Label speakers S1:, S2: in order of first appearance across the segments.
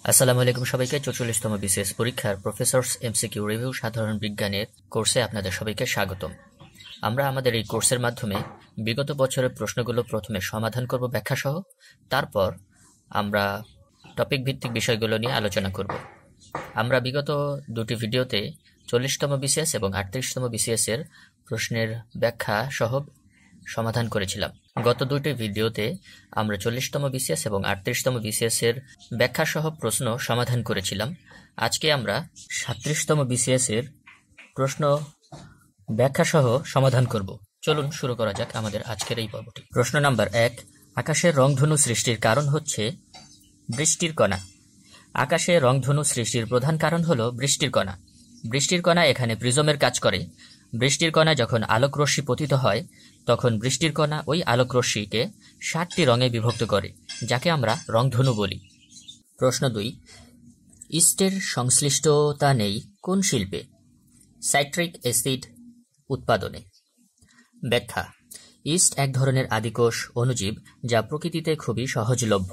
S1: আসসালামু আলাইকুম সবাইকে 44তম বিসিএস পরীক্ষার প্রফেসরস এমসিকিউ রিভিউ সাধারণ বিজ্ঞানের কোর্সে আপনাদের সবাইকে স্বাগতম। আমরা আমাদের এই কোর্সের মাধ্যমে বিগত বছরের প্রশ্নগুলো প্রথমে সমাধান করব ব্যাখ্যা সহ, তারপর আমরা টপিক ভিত্তিক বিষয়গুলো নিয়ে আলোচনা করব। আমরা বিগত দুটি ভিডিওতে 40তম বিসিএস এবং 38তম বিসিএস এর প্রশ্নের ব্যাখ্যা সহ সমাধান করেছিলাম। গত দুটি ভিডিওতে আমরা 40তম বিসিএস এবং 38তম বিসিএস এর ব্যাখ্যা সহ প্রশ্ন সমাধান করেছিলাম। আজকে আমরা 37তম বিসিএস এর প্রশ্ন ব্যাখ্যা সহ সমাধান করব। চলুন শুরু করা যাক আমাদের আজকের এই পর্বটি। প্রশ্ন নাম্বার 1, আকাশের রংধনু সৃষ্টির কারণ হচ্ছে বৃষ্টির কণা। আকাশে রংধনু সৃষ্টির প্রধান কারণ হলো বৃষ্টির কণা। বৃষ্টির কণা এখানে প্রিজমের কাজ করে। বৃষ্টির কণা যখন আলোক রশ্মি পতিত হয় তখন বৃষ্টির কণা ওই আলোক রশ্মিকে 7টি রঙে বিভক্ত করে, যাকে আমরা রংধনু বলি। প্রশ্ন 2, ইস্টের সংশ্লিষ্টতা নেই কোন শিল্পে? সাইট্রিক অ্যাসিড উৎপাদনে। ব্যাখ্যা, ইস্ট এক ধরনের আদিকোষ অণুজীব যা প্রকৃতিতে খুবই সহজলভ্য।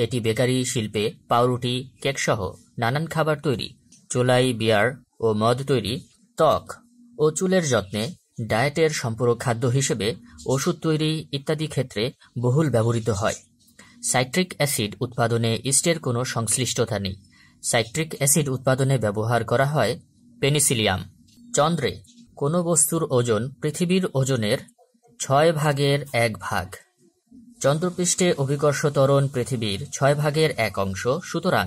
S1: এটি বেকারি শিল্পে পাউরুটি, কেকসহ নানান খাবার তৈরি, চোলাই, বিয়ার ও মদ তৈরি, ত্বক ও চুলের যত্নে, ডায়েটের সম্পূরক খাদ্য হিসেবে, ওষুধ তৈরি ইত্যাদি ক্ষেত্রে বহুল ব্যবহৃত হয়। সাইট্রিক অ্যাসিড উৎপাদনে ইস্টের কোনো সংশ্লিষ্টতা নেই। সাইট্রিক অ্যাসিড উৎপাদনে ব্যবহার করা হয় পেনিসিলিয়াম। চন্দ্রে কোনো বস্তুর ওজন পৃথিবীর ওজনের 1/6 চন্দ্রপৃষ্ঠে অভিকর্ষ ত্বরণ পৃথিবীর 1/6 সুতরাং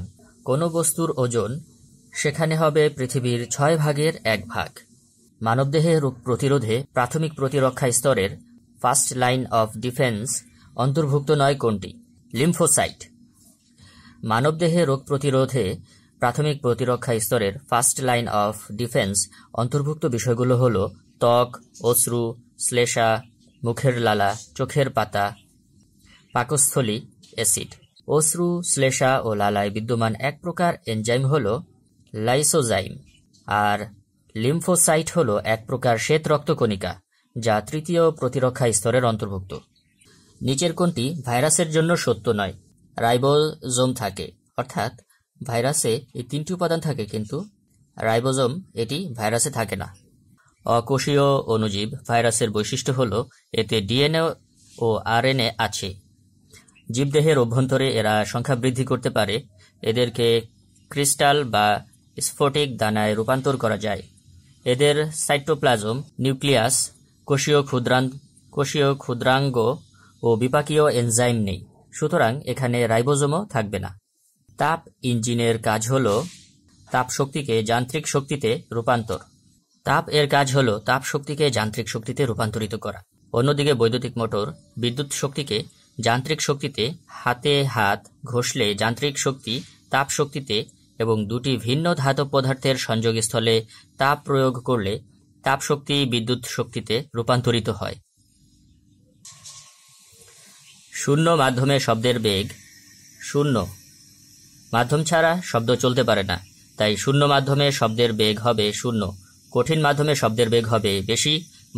S1: কোনো বস্তুর ওজন সেখানে হবে পৃথিবীর 1/6 মানবদেহে রোগ প্রতিরোধে প্রাথমিক প্রতিরক্ষা স্তরের ফার্স্ট লাইন অফ ডিফেন্স অন্তর্ভুক্ত নয় কোনটি? লিম্ফোসাইট। মানবদেহে রোগ প্রতিরোধে প্রাথমিক প্রতিরক্ষা স্তরের ফার্স্ট লাইন অফ ডিফেন্স অন্তর্ভুক্ত বিষয়গুলো হল ত্বক, অশ্রু, শ্লেষা, মুখের লালা, চোখের পাতা, পাকস্থলী, অ্যাসিড। অশ্রু, শ্লেষা ও লালায় বিদ্যমান এক প্রকার এনজাইম হল লাইসোজাইম, আর লিম্ফোসাইট হল এক প্রকার শ্বেত রক্তকণিকা যা তৃতীয় প্রতিরক্ষা স্তরের অন্তর্ভুক্ত। নিচের কোনটি ভাইরাসের জন্য সত্য নয়? রাইবোজোম থাকে, অর্থাৎ ভাইরাসে এই 3টি উপাদান থাকে, কিন্তু রাইবোজোম এটি ভাইরাসে থাকে না। অকোষীয় অণুজীব ভাইরাসের বৈশিষ্ট্য হল এতে ডিএনএ ও আরএনএ আছে। জীবদেহের অভ্যন্তরে এরা সংখ্যা বৃদ্ধি করতে পারে। এদেরকে ক্রিস্টাল বা স্ফটিক দানায় রূপান্তর করা যায়। এদের সাইটোপ্লাজম, নিউক্লিয়াস, কোষীয় ক্ষুদ্রাঙ্গ ও বিপাকীয় এনজাইম নেই, সুতরাং এখানে রাইবোজোমও থাকবে না। তাপ ইঞ্জিনের কাজ হল তাপ শক্তিকে যান্ত্রিক শক্তিতে রূপান্তর। তাপ এর কাজ হল তাপ শক্তিকে যান্ত্রিক শক্তিতে রূপান্তরিত করা। অন্যদিকে বৈদ্যুতিক মোটর বিদ্যুৎ শক্তিকে যান্ত্রিক শক্তিতে হাতে হাত ঘষলে যান্ত্রিক শক্তি তাপ শক্তিতে এবং দুটি ভিন্ন ধাতব পদার্থের সংযোগস্থলে তাপ প্রয়োগ করলে তাপ শক্তি বিদ্যুৎ শক্তিতে রূপান্তরিত হয়। শূন্য মাধ্যমে শব্দের বেগ 0। মাধ্যম ছাড়া শব্দ চলতে পারে না, তাই শূন্য মাধ্যমে শব্দের বেগ হবে 0। কঠিন মাধ্যমে শব্দের বেগ হবে বেশি,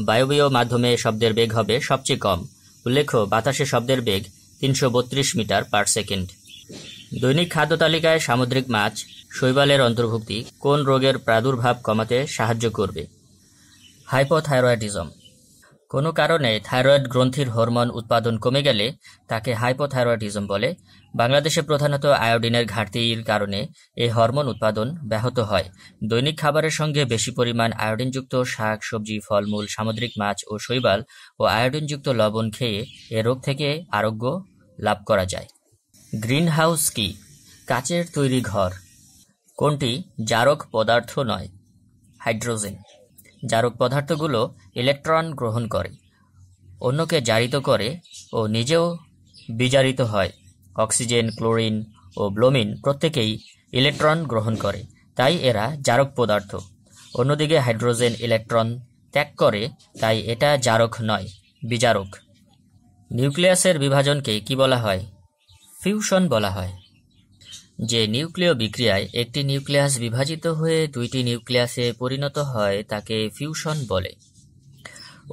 S1: বায়বীয় মাধ্যমে শব্দের বেগ হবে সবচেয়ে কম। উল্লেখ্য, বাতাসে শব্দের বেগ 332 মিটার পার সেকেন্ড। দৈনিক খাদ্য তালিকায় সামুদ্রিক মাছ, শৈবালের অন্তর্ভুক্তি কোন রোগের প্রাদুর্ভাব কমাতে সাহায্য করবে? হাইপোথাইরয়েডিজম। কোনো কারণে থাইরয়েড গ্রন্থির হরমোন উৎপাদন কমে গেলে তাকে হাইপোথাইরয়েডিজম বলে। বাংলাদেশে প্রধানত আয়োডিনের ঘাটতির কারণে এই হরমোন উৎপাদন ব্যাহত হয়। দৈনিক খাবারের সঙ্গে বেশি পরিমাণ আয়োডিনযুক্ত শাক, সবজি, ফলমূল, সামুদ্রিক মাছ ও শৈবাল ও আয়োডিনযুক্ত লবণ খেয়ে এ রোগ থেকে আরোগ্য লাভ করা যায়। গ্রিন হাউস কি? কাচের তৈরি ঘর। কোনটি জারক পদার্থ নয়? হাইড্রোজেন। জারক পদার্থগুলো ইলেকট্রন গ্রহণ করে, অন্যকে জারিত করে ও নিজেও বিজারিত হয়। অক্সিজেন, ক্লোরিন ও ব্রোমিন প্রত্যেকেই ইলেকট্রন গ্রহণ করে, তাই এরা জারক পদার্থ। অন্যদিকে হাইড্রোজেন ইলেকট্রন ত্যাগ করে, তাই এটা জারক নয়, বিজারক। নিউক্লিয়াসের বিভাজনকে কি বলা হয়? ফিউশন বলা হয়। যে নিউক্লিয় বিক্রিয়ায় একটি নিউক্লিয়াস বিভাজিত হয়ে 2টি নিউক্লিয়াসে পরিণত হয় তাকে ফিউশন বলে।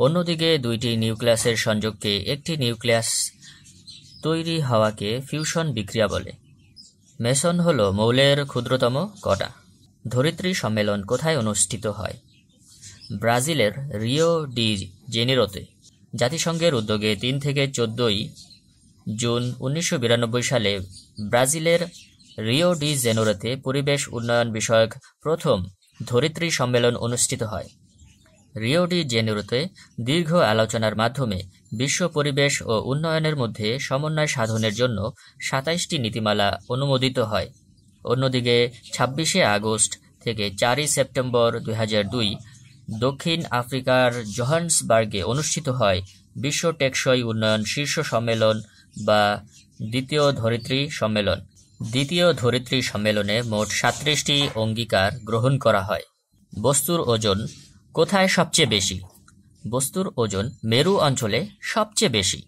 S1: অন্যদিকে 2টি নিউক্লিয়াসের সংযোগকে একটি নিউক্লিয়াস তৈরি হওয়াকে ফিউশন বিক্রিয়া বলে। মেসন হল মৌলের ক্ষুদ্রতম কণা। ধরিত্রী সম্মেলন কোথায় অনুষ্ঠিত হয়? ব্রাজিলের রিও ডি জেনিরোতে। জাতিসংঘের উদ্যোগে 3 থেকে 14 জুন 1992 সালে ব্রাজিলের রিও ডি জেনেরোতে পরিবেশ উন্নয়ন বিষয়ক প্রথম ধরিত্রী সম্মেলন অনুষ্ঠিত হয়। রিও ডি জেনেরোতে দীর্ঘ আলোচনার মাধ্যমে বিশ্ব পরিবেশ ও উন্নয়নের মধ্যে সমন্বয় সাধনের জন্য 27টি নীতিমালা অনুমোদিত হয়। অন্যদিকে 26শে আগস্ট থেকে 4ই সেপ্টেম্বর 2002 দক্ষিণ আফ্রিকার জোহান্সবার্গে অনুষ্ঠিত হয় বিশ্ব টেকসই উন্নয়ন শীর্ষ সম্মেলন বা দ্বিতীয় ধরিত্রী সম্মেলন। দ্বিতীয় ধরিত্রী সম্মেলনে মোট 37টি অঙ্গীকার গ্রহণ করা হয়। বস্তুর ওজন কোথায় সবচেয়ে বেশি? বস্তুর ওজন মেরু অঞ্চলে সবচেয়ে বেশি।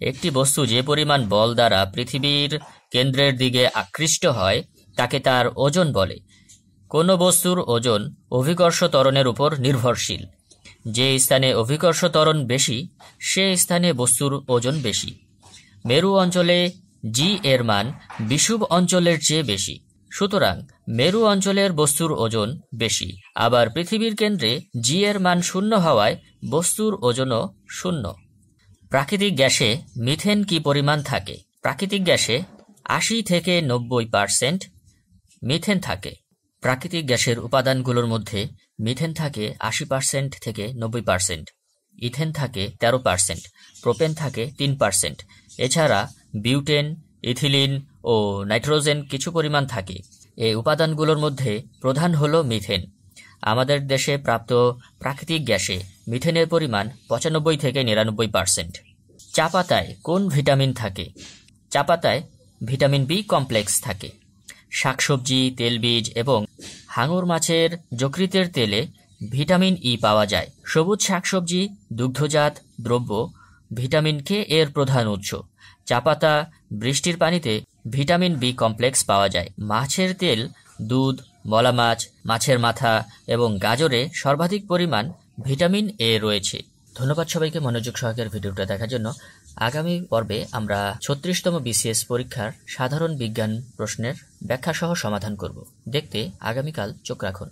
S1: একটি বস্তু যে পরিমাণ বল দ্বারা পৃথিবীর কেন্দ্রের দিকে আকৃষ্ট হয় তাকে তার ওজন বলে। কোনো বস্তুর ওজন অভিকর্ষ ত্বরণের উপর নির্ভরশীল। যে স্থানে অভিকর্ষ ত্বরণ বেশি সে স্থানে বস্তুর ওজন বেশি। মেরু অঞ্চলে জি এর মান বিষুব অঞ্চলের চেয়ে বেশি, সুতরাং মেরু অঞ্চলের বস্তুর ওজন বেশি। আবার পৃথিবীর কেন্দ্রে জি এর মান 0 হওয়ায় বস্তুর ওজনও 0। প্রাকৃতিক গ্যাসে মিথেন কি পরিমাণ থাকে? প্রাকৃতিক গ্যাসে 80 থেকে 90% মিথেন থাকে। প্রাকৃতিক গ্যাসের উপাদানগুলোর মধ্যে মিথেন থাকে 80% থেকে 90%, ইথেন থাকে 13%, প্রোপেন থাকে 3%। এছাড়া বিউটেন, ইথিলিন ও নাইট্রোজেন কিছু পরিমাণ থাকে। এই উপাদানগুলোর মধ্যে প্রধান হল মিথেন। আমাদের দেশে প্রাপ্ত প্রাকৃতিক গ্যাসে মিথেনের পরিমাণ 95 থেকে 99%। চা পাতায় কোন ভিটামিন থাকে? চা পাতায় ভিটামিন বি কমপ্লেক্স থাকে। শাকসবজি, তেলবীজ এবং হাঙর মাছের যকৃতের তেলে ভিটামিন ই পাওয়া যায়। সবুজ শাকসবজি, দুগ্ধজাত দ্রব্য ভিটামিন কে এর প্রধান উৎস। চা পাতা, বৃষ্টির পানিতে ভিটামিন বি কমপ্লেক্স পাওয়া যায়। মাছের তেল, দুধ, মলা মাছ, মাছের মাথা এবং গাজরে সর্বাধিক পরিমাণ ভিটামিন এ রয়েছে। ধন্যবাদ সবাইকে মনোযোগ সহকারে ভিডিওটা দেখার জন্য। আগামী পর্বে আমরা 36তম বিসিএস পরীক্ষার সাধারণ বিজ্ঞান প্রশ্নের ব্যাখ্যা সহ সমাধান করব। দেখতে আগামীকাল চোখ রাখুন।